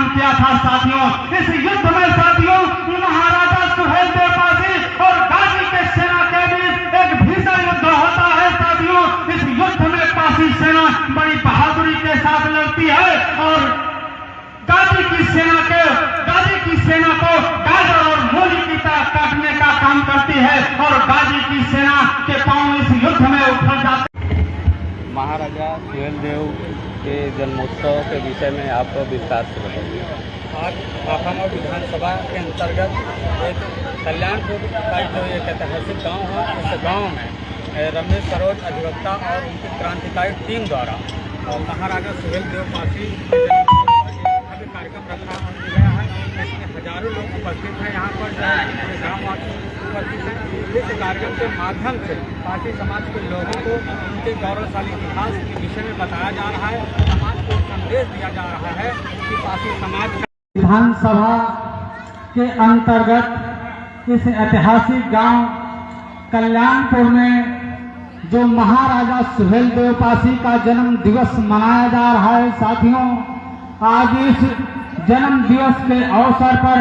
किया था साथियों। इस युद्ध में साथियों महाराजा सुहेलदेव पासी और गाजी के सेना के बीच एक भीषण युद्ध होता है साथियों। इस युद्ध में पासी सेना बड़ी बहादुरी के साथ लड़ती है और गाजी की सेना को गाजर और मूली की तरह काटने का काम करती है और गाजी की सेना के पांव इस युद्ध में उखड़ जाते। महाराजा सुहेलदेव के जन्मोत्सव के विषय में आप विस्तार से बताइए। आज आखामा विधानसभा के अंतर्गत एक कल्याणपुर का जो एक ऐतिहासिक गांव है, उस गांव में रमेश सरोज अधिवक्ता और उनकी क्रांतिकारी टीम द्वारा महाराजा सुहेलदेव पासी भव्य कार्यक्रम रखा गया है। इसमें हजारों लोग उपस्थित हैं। यहाँ पर गाँववासी उपस्थित हैं। इस कार्यक्रम के माध्यम से पासी समाज के लोगों को उनके गौरवशाली इतिहास के विषय में बताया जा रहा है। समाज को संदेश दिया जा रहा है कि पासी समाज विधानसभा के अंतर्गत इस ऐतिहासिक गांव कल्याणपुर में जो महाराजा सुहेलदेव पासी का जन्म दिवस मनाया जा रहा है साथियों, आज इस जन्म दिवस के अवसर पर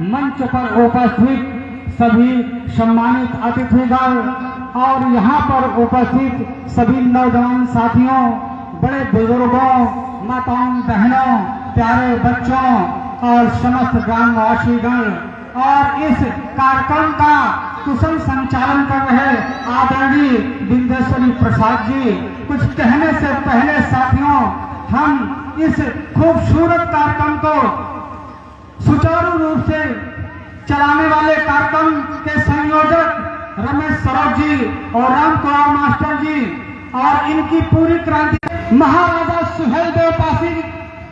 मंच पर उपस्थित सभी सम्मानित अतिथिगण और यहाँ पर उपस्थित सभी नौजवान साथियों, बड़े बुजुर्गों, माताओं, बहनों, प्यारे बच्चों और समस्त ग्रामवासीगण और इस कार्यक्रम का कुशल संचालन कर रहे आदरणीय बिंदेश्वरी प्रसाद जी, कुछ कहने से पहले साथियों हम इस खूबसूरत कार्यक्रम को सुचारू रूप से चलाने वाले कार्यक्रम के संयोजक रमेश सरोज जी और राम कुमार मास्टर जी और इनकी पूरी क्रांति। महाराजा सुहेलदेव पासी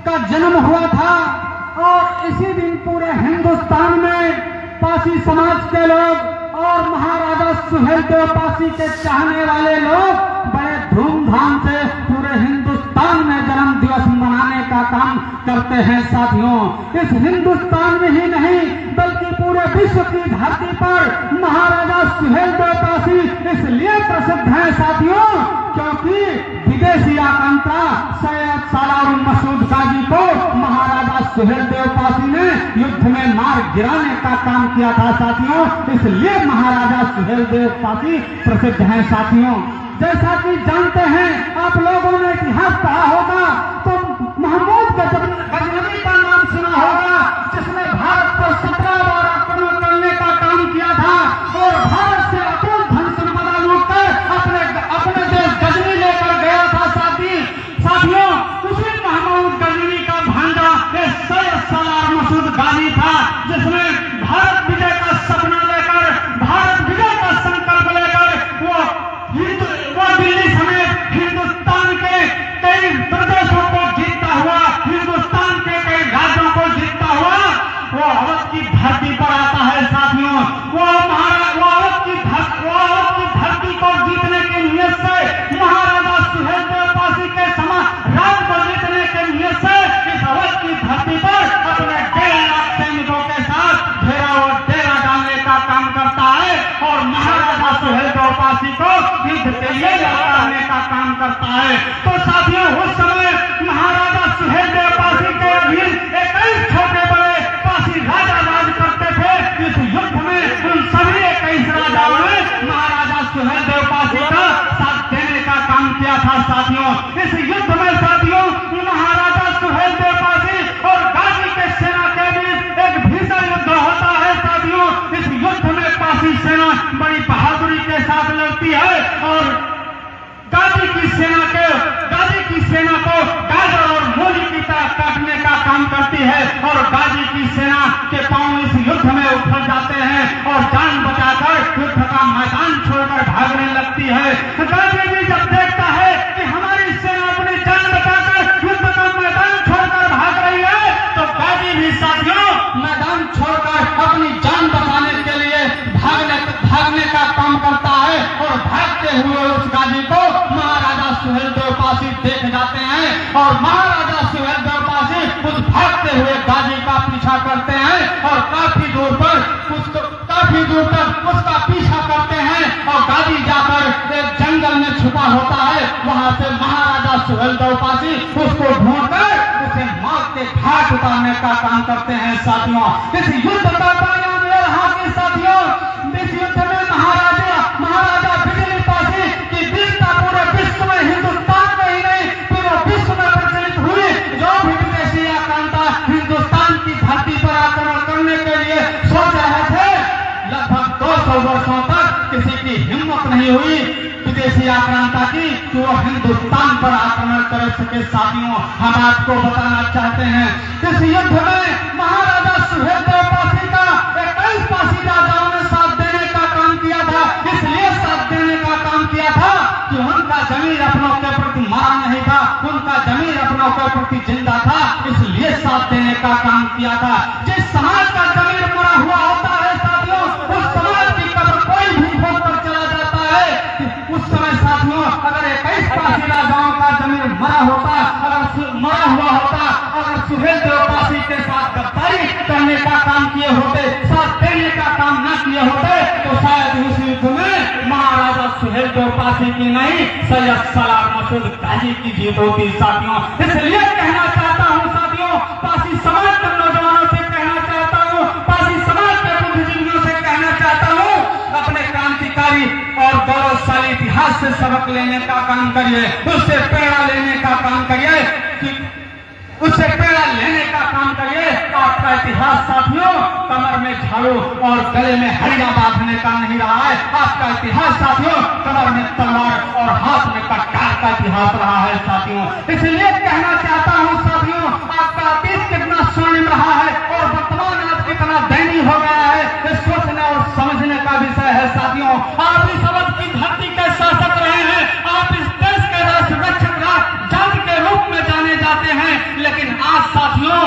का जन्म हुआ था और इसी दिन पूरे हिंदुस्तान में पासी समाज के लोग और महाराजा सुहेलदेव पासी के चाहने वाले लोग बड़े धूमधाम से पूरे हिंदुस्तान में जन्म दिवस मनाने का काम करते हैं साथियों। इस हिंदुस्तान में ही नहीं बल्कि पूरे विश्व की धरती पर महाराजा सुहेलदेव पासी इसलिए प्रसिद्ध है साथियों क्योंकि विदेशी आकांक्षा सैयद सालार मसूद गाजी को महाराजा सुहेलदेव पासी ने युद्ध में मार गिराने का काम किया था साथियों। इसलिए महाराजा सुहेलदेव पासी प्रसिद्ध हैं साथियों। जैसा कि जानते हैं आप लोगों ने इतिहास पढ़ा होगा तो महमूद गजनवी का नाम सुना होगा, जिसने भारत पर 17 बार आक्रमण करने का काम किया था और भारत से अतुल धन संपदा लूट कर अपने देश गजनी लेकर गया था साथियों। उसी महमूद गजनी का भांजा सैयद सालार मसूद गाजी था, जिसने भारत विजय का सपना लेकर, भारत विजय का संकल्प लेकर वो दिल्ली समेत हिंदुस्तान के कई प्रदेशों को जीतता हुआ, हिंदुस्तान के कई राज्यों को जीतता हुआ वो अवध की धरती पर आता है साथियों। वो अवध की धरती को जीतने की नियत से महाराजा सुहेलदेव पासी के राज्य को जीतने के नियत से इस अवध की धरती पर अपने 1.5 लाख सैनिकों के साथ डेरा डालने का काम करता है और महाराजा सुहेलदेव पासी को युद्ध के लिए लड़ने का काम करता है। तो साथियों उस समय महाराजा सुहेलदेव पासी के अधीन 21 छोटे बड़े पासी राजा राज करते थे। इस युद्ध में उन सभी 21 राजाओं ने महाराजा सुहेलदेव पासी का साथ देने का काम किया था साथियों। इस युद्ध में साथियों महाराजा सुहेलदेव पासी और गाजी के सेना के बीच एक भीषण युद्ध होता है साथियों। इस युद्ध में पासी सेना बड़ी बहादुरी के साथ लड़ती है और गाजी की सेना को घाट उतारने का काम करते हैं साथियों। इस युद्ध का परिणाम यह रहा कि साथियों, इस युद्ध में महाराजा बिजलीपासी की वीरता पूरे विश्व में, हिंदुस्तान में ही नहीं पूरे विश्व में प्रचलित हुई। जो भी विदेशी आक्रांता हिंदुस्तान की धरती पर आक्रमण करने के लिए सोच रहे थे, लगभग 200 वर्षों तक किसी की हिम्मत नहीं हुई विदेशी आक्रांता की कि वो हिंदुस्तान पर आक्रमण कर सके। साथियों, हम आपको बताना चाहते हैं, इस युद्ध में महाराजा सुहेलदेव पासी का 21 पासी राजाओं ने साथ देने का काम किया था। इसलिए साथ देने का काम किया था कि उनका जमीर अपनों के प्रति मरा नहीं था, उनका जमीर अपनों के प्रति जिंदा था, इसलिए साथ देने का काम किया था। जिस समाज का जमीर मरा हुआ होता है साथियों, उस समाज की कब्र कोई भी खोद कर चला जाता है। उस समय साथियों, अगर 21 पासी राजाओं का जमीर मरा होता, अगर मरा हुआ होता, अगर सुहेलदेव पासी के साथ गद्दारी करने का काम किए होते, साथ देने का काम न किए होते, तो शायद उस युद्ध में महाराजा सुहेलदेव पासी की नहीं, सैयद सलार मसूद गाजी की जीत होती साथियों। इसलिए कहना चाहता हूँ साथियों, पासी समाज के नौजवानों से कहना चाहता हूँ, पासी समाज के बुद्धिजीवियों से कहना चाहता हूँ, अपने क्रांतिकारी और गौरवशाली इतिहास से सबक लेने का काम करिए, उससे प्रेरणा लेने का काम करिए, उससे प्रेरणा लेने का काम करिए। आपका इतिहास साथियों कमर में झाड़ू और गले में हरिया बांधने का नहीं रहा है। आपका इतिहास साथियों कमर में तलवार और हाथ में कटार का इतिहास रहा है साथियों। इसलिए कहना चाहता हूँ साथियों, आपका अतीत कितना स्वर्णिम रहा है और वर्तमान आज कितना दयनीय हो गया है, ये सोचने और समझने का विषय है साथियों। आप इस अवध की धरती के शासक रहे हैं, आप इस देश के राष्ट्र रक्षक जंग के रूप में जाने जाते हैं, लेकिन आज साथियों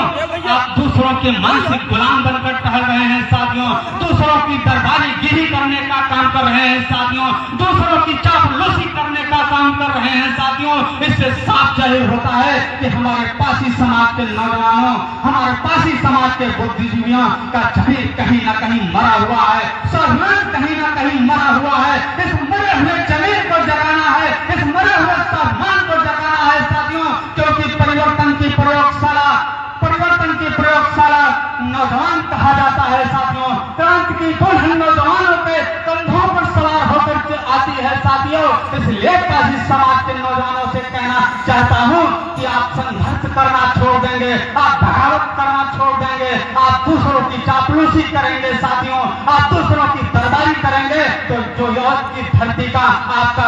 आप दूसरों के मानसिक गुलाम बनकर टहल रहे हैं साथियों, दूसरों की दरबारी गिरी करने का काम कर रहे हैं साथियों, दूसरों की चापलूसी करने का काम कर रहे हैं साथियों। इससे साफ जाहिर होता है कि हमारे पासी समाज के नौजवानों, हमारे पासी समाज के बुद्धिजीवियों का जमीर कहीं ना कहीं मरा हुआ है, स्वाभिमान कहीं ना कहीं मरा हुआ है। इस मरे हुए जमीर को जगाना है, इस मरे हुए स्वाभिमान को जगाना है साथियों, क्योंकि परिवर्तन की प्रयोगशाला नौजवान कहा जाता है साथियों। क्रांति की दुल्हन नौजवानों के कंधों पर सवार होकर आती है साथियों। इसलिए पासी समाज के नौजवानों से कहना चाहता हूँ कि आप संघर्ष करना छोड़ देंगे, आप बगावत करना छोड़ देंगे, आप दूसरों की चापलूसी करेंगे साथियों, आप दूसरों की दरबारी करेंगे, तो जो युवक की धरती का आपका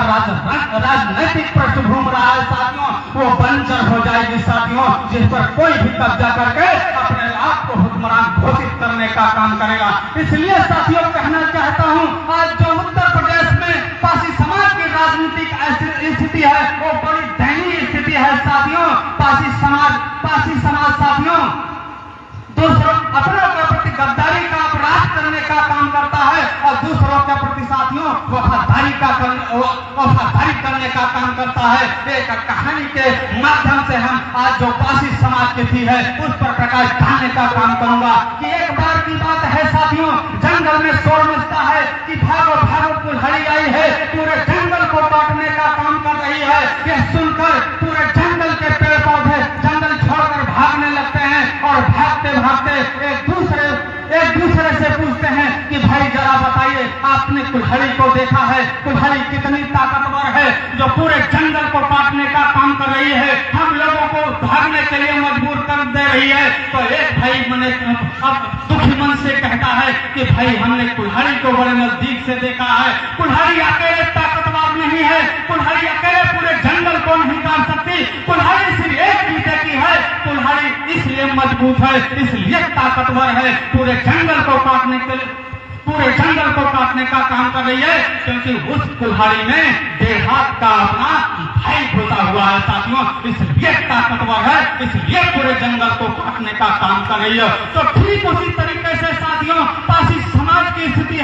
राजनैतिक पृष्ठभूमि रहा है साथियों, वो बंजर हो जाएगी साथियों, जिस पर कोई भी कब्जा करके अपने आप को हुक्मरान घोषित करने का काम करेगा। इसलिए साथियों कहना चाहता हूं, आज जो उत्तर प्रदेश में पासी समाज की राजनीतिक स्थिति है, वो बड़ी दयनीय स्थिति है साथियों। पासी समाज साथियों दूसरों अपनों के प्रति गद्दारी का अपराध करने का काम करता है और दूसरों के प्रति साथियों वफादारी करने का काम करता है। एक कहानी के माध्यम से हम आज जो पासी समाज की थी है उस पर प्रकाश डालने का काम करूंगा कि एक बार की बात है साथियों, जंगल में शोर मचता है कि भागो भागो कुल्हाड़ी आई है, पूरे जंगल को काटने का काम कर रही है। यह सुनकर पूरे जंगल के पेड़ पौधे जंगल छोड़कर भागने लगते हैं और भागते भागते एक दूसरे से पूछते हैं कि भाई जरा बताइए, आपने कुल्हाड़ी को देखा है, कुल्हाड़ी कितनी ताकतवर है जो पूरे जंगल को काटने का काम कर रही है, हम लोगों को भागने के लिए मजबूर कर दे रही है। तो एक भाई मैंने अब दुखी मन से कहता है कि भाई हमने कुल्हाड़ी को बड़े नजदीक से देखा है, कुल्हाड़ी अकेले ताकतवर नहीं है, कुल्हाड़ी अकेले पूरे जंगल को नहीं काट सकती, कुल्हाड़ी सिर्फ एक ईंटे की है, कुल्हाड़ी इसलिए मजबूत है, इसलिए ताकतवर है, पूरे जंगल को काटने का काम कर रही है, क्योंकि उस कुल्हाड़ी में 1.5 हाथ का अपना भाई घुसा हुआ है साथियों, इसलिए ताकतवर है, इसलिए पूरे जंगल को काटने का काम कर रही है। तो ठीक उसी तरीके से साथियों पासी समाज की स्थिति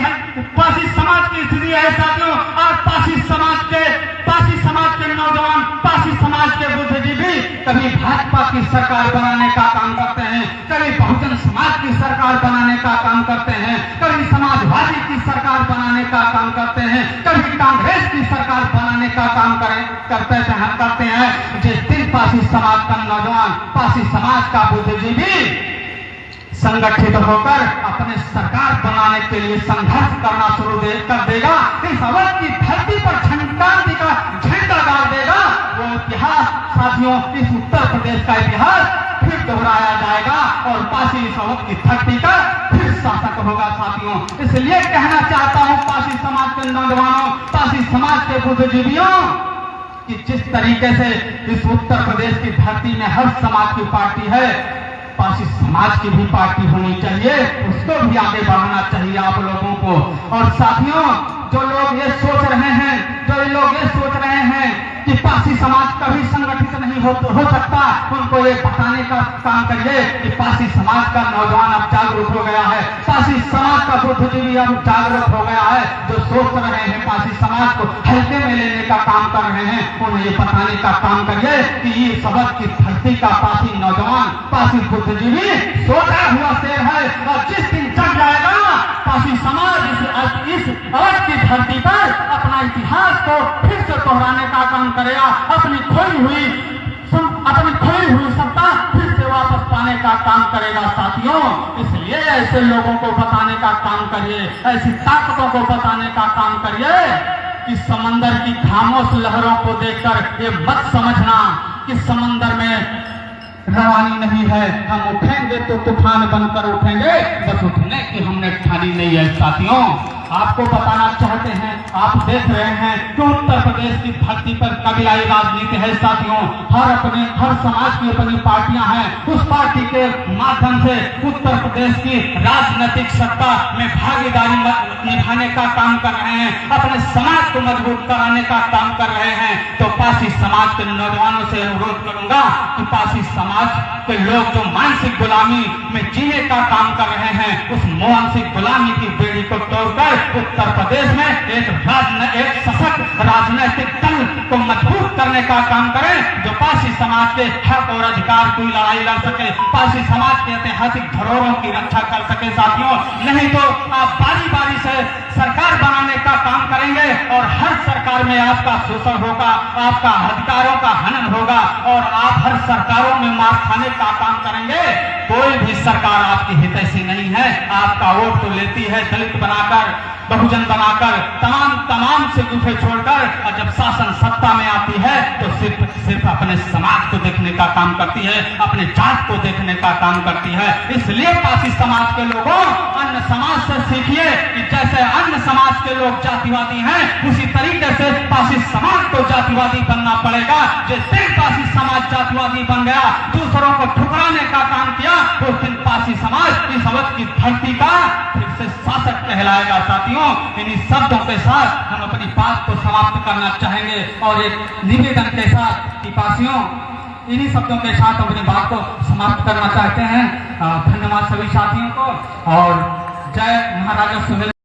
है, साथियों। और पासी समाज के नौजवान, पासी समाज के बुद्धिजीवी कभी भाजपा की सरकार बनाने का काम करते हैं, कभी बहुजन समाज की सरकार बनाने का काम करते हैं, कभी समाजवादी की सरकार बनाने का काम करते हैं, कभी कांग्रेस की सरकार बनाने का काम करते हैं। जिस दिन पासी समाज का नौजवान, पासी समाज का बुद्धिजीवी संगठित होकर अपने सरकार बनाने के लिए संघर्ष करना शुरू कर देगा। इस अवध की धरती पर क्रांति का झंडा गाड़ देगा। वो इतिहास साथियों, इस उत्तर प्रदेश का इतिहास फिर दोहराया जाएगा और पासी इस अवध की धरती का फिर शासक होगा साथियों। इसलिए कहना चाहता हूँ पासी समाज के नौजवानों, पासी समाज के बुद्धिजीवियों, कि जिस तरीके से इस उत्तर प्रदेश की धरती में हर समाज की पार्टी है, पासी समाज की भी पार्टी होनी चाहिए, उसको भी आगे बढ़ाना चाहिए आप लोगों को। और साथियों, जो लोग ये सोच रहे हैं, जो लोग ये सोच रहे हैं कि पासी समाज कभी संगठित नहीं हो सकता, उनको ये बताने का काम करिए कि पासी समाज का नौजवान अब जागरूक हो गया है, पासी समाज का बुद्धिजीवी अब जागरूक हो गया है। जो सोच रहे हैं पासी समाज को हल्के में लेने का काम कर रहे हैं, उन्हें ये बताने का काम करिए कि ये सबक की धरती का पासी नौजवान, पासी बुद्धिजीवी सोचा हुआ शेर है। और जिस दिन जग जाएगा पासी समाज इस अवध की धरती पर अपना इतिहास को फिर से दोहराने का काम करेगा, अपनी खोई हुई सत्ता फिर से वापस पाने का काम करेगा साथियों। इसलिए ऐसे लोगों को बताने का काम करिए, ऐसी ताकतों को बताने का काम करिए कि समंदर की खामोश लहरों को देखकर ये मत समझना कि समंदर में रवानी नहीं है, हम उठेंगे तो तूफान बनकर उठेंगे, बस उठने की हमने ठानी नहीं है साथियों। आपको बताना चाहते हैं, आप देख रहे हैं कि उत्तर प्रदेश की धरती पर कबीलाई राजनीति है साथियों। हर समाज की अपनी पार्टियां हैं, उस पार्टी के माध्यम से उत्तर प्रदेश की राजनीतिक सत्ता में भागीदारी निभाने का काम कर रहे हैं, अपने समाज को मजबूत कराने का काम कर रहे हैं। तो पासी समाज के नौजवानों से अनुरोध करूंगा कि पासी समाज के लोग जो मानसिक गुलामी में जीने का काम कर रहे हैं, उस मानसिक गुलामी की बेड़ी को तोड़कर उत्तर प्रदेश में एक सशक्त राजनीतिक दल को मजबूत करने का काम करें, जो पासी समाज के हक और अधिकार की लड़ाई लड़ सके, पासी समाज के ऐतिहासिक धरोहरों की रक्षा कर सके साथियों। नहीं तो आप बारी बारी से सरकार बनाने का काम करेंगे और हर सरकार में आपका शोषण होगा, आपका अधिकारों का हनन होगा और आप हर सरकारों में मार खाने का काम करेंगे। कोई भी सरकार आपकी हितैषी नहीं है। आपका वोट तो लेती है दलित बनाकर, बहुजन बनाकर, तमाम से गुफे छोड़कर, और जब शासन सत्ता में आती है तो सिर्फ अपने समाज को देखने का काम करती है, अपने जात को देखने का काम करती है। इसलिए पासी समाज के लोगों, अन्य समाज से सीखिए कि जैसे अन्य समाज के लोग जातिवादी हैं, उसी तरीके से पासी समाज को जातिवादी बनना पड़ेगा। जिस दिन पासी समाज जातिवादी बन गया, दूसरों को ठुकराने का काम किया, उस दिन पासी समाज इस अवध की धरती का फिर से शासक कहलाएगा साथियों। इन्हीं शब्दों के साथ हम अपनी बात को समाप्त करना चाहेंगे और एक निवेदन के साथ कि पासियों, इन्हीं शब्दों के साथ अपनी बात को समाप्त करना चाहते हैं। धन्यवाद सभी साथियों को और जय महाराजा सुहेल।